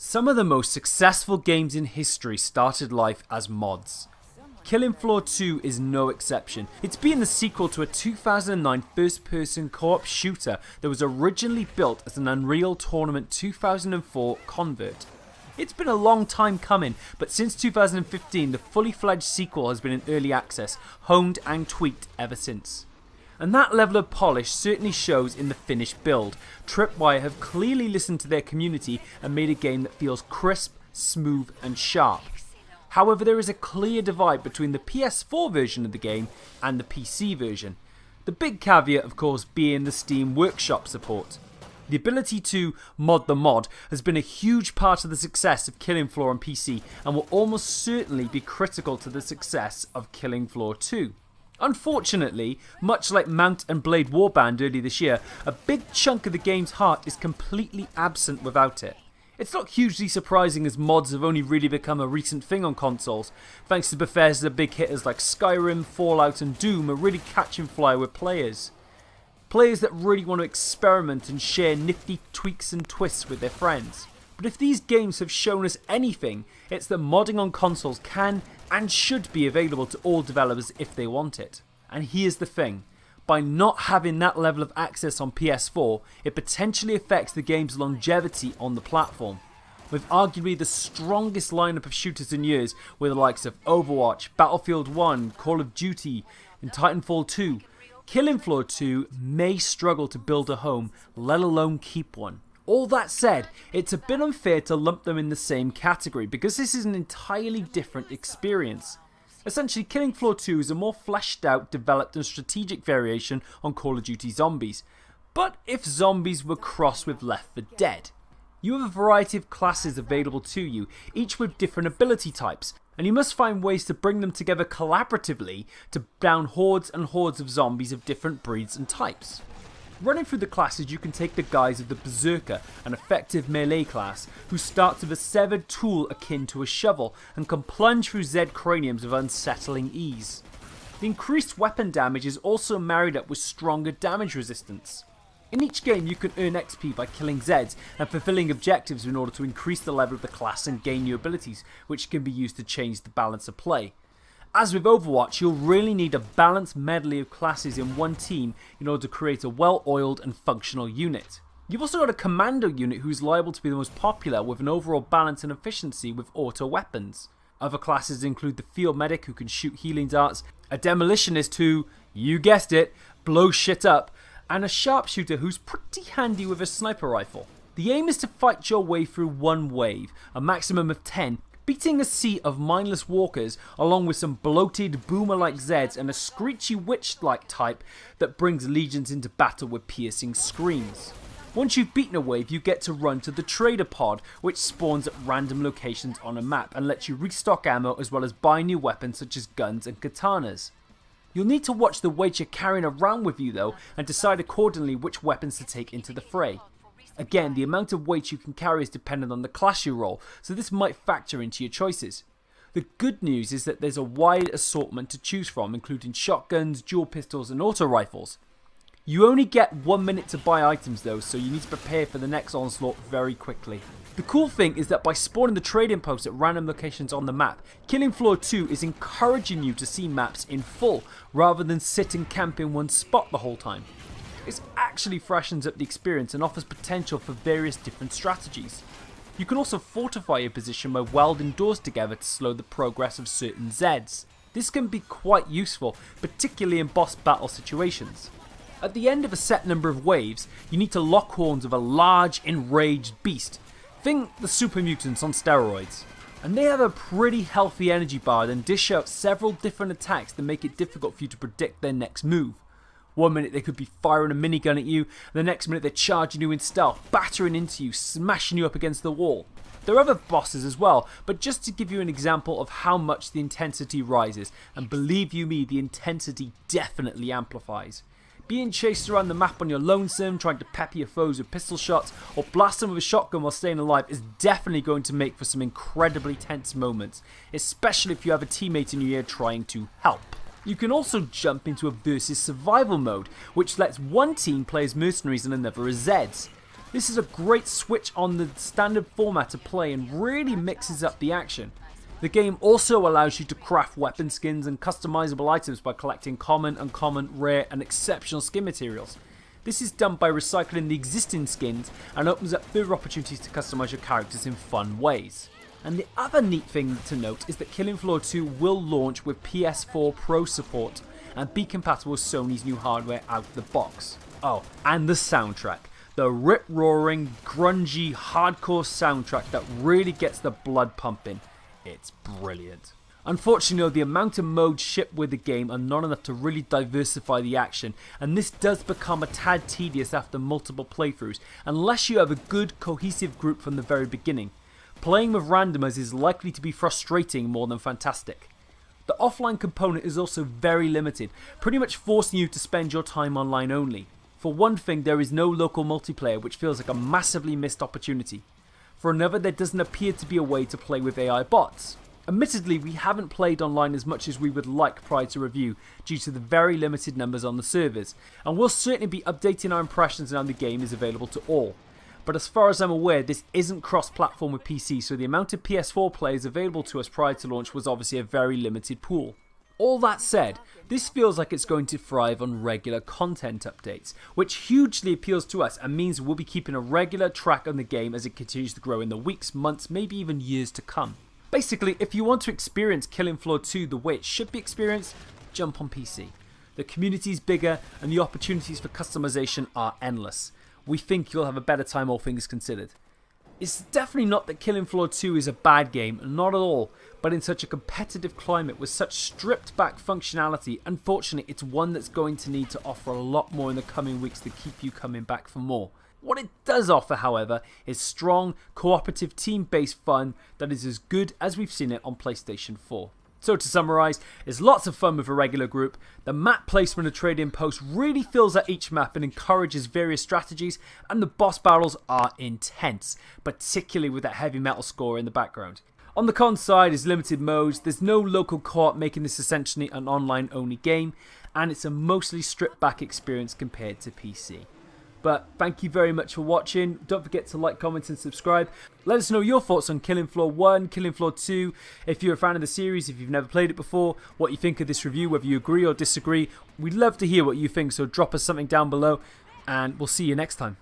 Some of the most successful games in history started life as mods. Killing Floor 2 is no exception. It's been the sequel to a 2009 first-person co-op shooter that was originally built as an Unreal Tournament 2004 convert. It's been a long time coming, but since 2015 the fully fledged sequel has been in early access, honed and tweaked ever since. And that level of polish certainly shows in the finished build. Tripwire have clearly listened to their community and made a game that feels crisp, smooth and sharp. However, there is a clear divide between the PS4 version of the game and the PC version. The big caveat of course being the Steam Workshop support. The ability to mod the mod has been a huge part of the success of Killing Floor on PC and will almost certainly be critical to the success of Killing Floor 2. Unfortunately, much like Mount and Blade Warband earlier this year, a big chunk of the game's heart is completely absent without it. It's not hugely surprising as mods have only really become a recent thing on consoles, thanks to Bethesda big hitters like Skyrim, Fallout and Doom are really catching fire with players. Players that really want to experiment and share nifty tweaks and twists with their friends. But if these games have shown us anything, it's that modding on consoles can and should be available to all developers if they want it. And here's the thing, by not having that level of access on PS4, it potentially affects the game's longevity on the platform. With arguably the strongest lineup of shooters in years, with the likes of Overwatch, Battlefield 1, Call of Duty and Titanfall 2, Killing Floor 2 may struggle to build a home, let alone keep one. All that said, it's a bit unfair to lump them in the same category because this is an entirely different experience. Essentially, Killing Floor 2 is a more fleshed out, developed and strategic variation on Call of Duty Zombies. But if zombies were crossed with Left 4 Dead. You have a variety of classes available to you, each with different ability types, and you must find ways to bring them together collaboratively to down hordes and hordes of zombies of different breeds and types. Running through the classes, you can take the guise of the Berserker, an effective melee class, who starts with a severed tool akin to a shovel and can plunge through Zed craniums with unsettling ease. The increased weapon damage is also married up with stronger damage resistance. In each game you can earn XP by killing Zeds and fulfilling objectives in order to increase the level of the class and gain new abilities, which can be used to change the balance of play. As with Overwatch, you'll really need a balanced medley of classes in one team in order to create a well-oiled and functional unit. You've also got a commando unit who's liable to be the most popular with an overall balance and efficiency with auto weapons. Other classes include the field medic who can shoot healing darts, a demolitionist who, you guessed it, blows shit up, and a sharpshooter who's pretty handy with a sniper rifle. The aim is to fight your way through one wave, a maximum of 10, beating a sea of mindless walkers along with some bloated boomer-like Zeds and a screechy witch-like type that brings legions into battle with piercing screams. Once you've beaten a wave, you get to run to the trader pod, which spawns at random locations on a map and lets you restock ammo as well as buy new weapons such as guns and katanas. You'll need to watch the weight you're carrying around with you though and decide accordingly which weapons to take into the fray. Again, the amount of weight you can carry is dependent on the class you roll, so this might factor into your choices. The good news is that there's a wide assortment to choose from, including shotguns, dual pistols and auto rifles. You only get 1 minute to buy items though, so you need to prepare for the next onslaught very quickly. The cool thing is that by spawning the trading posts at random locations on the map, Killing Floor 2 is encouraging you to see maps in full, rather than sit and camp in one spot the whole time. This actually freshens up the experience and offers potential for various different strategies. You can also fortify your position by welding doors together to slow the progress of certain Zeds. This can be quite useful, particularly in boss battle situations. At the end of a set number of waves, you need to lock horns of a large, enraged beast. Think the super mutants on steroids. And they have a pretty healthy energy bar and dish out several different attacks that make it difficult for you to predict their next move. 1 minute they could be firing a minigun at you, the next minute they're charging you in stealth, battering into you, smashing you up against the wall. There are other bosses as well, but just to give you an example of how much the intensity rises, and believe you me, the intensity definitely amplifies. Being chased around the map on your lonesome, trying to pepper your foes with pistol shots, or blast them with a shotgun while staying alive is definitely going to make for some incredibly tense moments, especially if you have a teammate in your ear trying to help. You can also jump into a versus survival mode, which lets one team play as mercenaries and another as Zeds. This is a great switch on the standard format to play and really mixes up the action. The game also allows you to craft weapon skins and customizable items by collecting common, uncommon, rare and exceptional skin materials. This is done by recycling the existing skins and opens up further opportunities to customize your characters in fun ways. And the other neat thing to note is that Killing Floor 2 will launch with PS4 Pro support and be compatible with Sony's new hardware out of the box. Oh, and the soundtrack. The rip-roaring, grungy, hardcore soundtrack that really gets the blood pumping. It's brilliant. Unfortunately, though, the amount of modes shipped with the game are not enough to really diversify the action, and this does become a tad tedious after multiple playthroughs, unless you have a good, cohesive group from the very beginning. Playing with randomers is likely to be frustrating more than fantastic. The offline component is also very limited, pretty much forcing you to spend your time online only. For one thing, there is no local multiplayer, which feels like a massively missed opportunity. For another, there doesn't appear to be a way to play with AI bots. Admittedly, we haven't played online as much as we would like prior to review due to the very limited numbers on the servers, and we'll certainly be updating our impressions now the game is available to all. But as far as I'm aware, this isn't cross-platform with PC, so the amount of PS4 players available to us prior to launch was obviously a very limited pool. All that said, this feels like it's going to thrive on regular content updates, which hugely appeals to us and means we'll be keeping a regular track on the game as it continues to grow in the weeks, months, maybe even years to come. Basically, if you want to experience Killing Floor 2 the way it should be experienced, jump on PC. The community is bigger and the opportunities for customization are endless. We think you'll have a better time, all things considered. It's definitely not that Killing Floor 2 is a bad game, not at all, but in such a competitive climate with such stripped back functionality, unfortunately it's one that's going to need to offer a lot more in the coming weeks to keep you coming back for more. What it does offer, however, is strong, cooperative, team-based fun that is as good as we've seen it on PlayStation 4. So to summarise, it's lots of fun with a regular group, the map placement and trade-in post really fills out each map and encourages various strategies, and the boss battles are intense, particularly with that heavy metal score in the background. On the con side is limited modes, there's no local co-op making this essentially an online only game, and it's a mostly stripped back experience compared to PC. But thank you very much for watching. Don't forget to like, comment and subscribe. Let us know your thoughts on Killing Floor 1, Killing Floor 2. If you're a fan of the series, if you've never played it before, what you think of this review, whether you agree or disagree. We'd love to hear what you think, so drop us something down below and we'll see you next time.